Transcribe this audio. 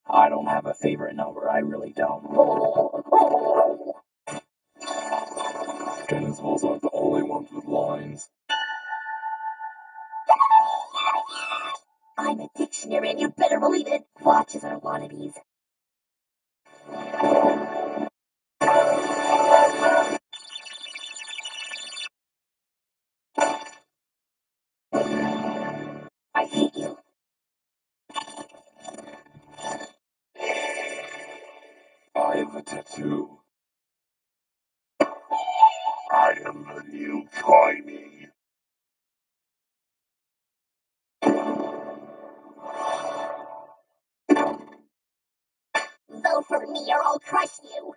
I don't have a favorite number, I really don't. Tennis balls aren't the only ones with lines. I'm a dictionary and you better believe it. Watches are wannabes. I hate you. I have a tattoo. I am the new Try Me. Vote for me or I'll crush you.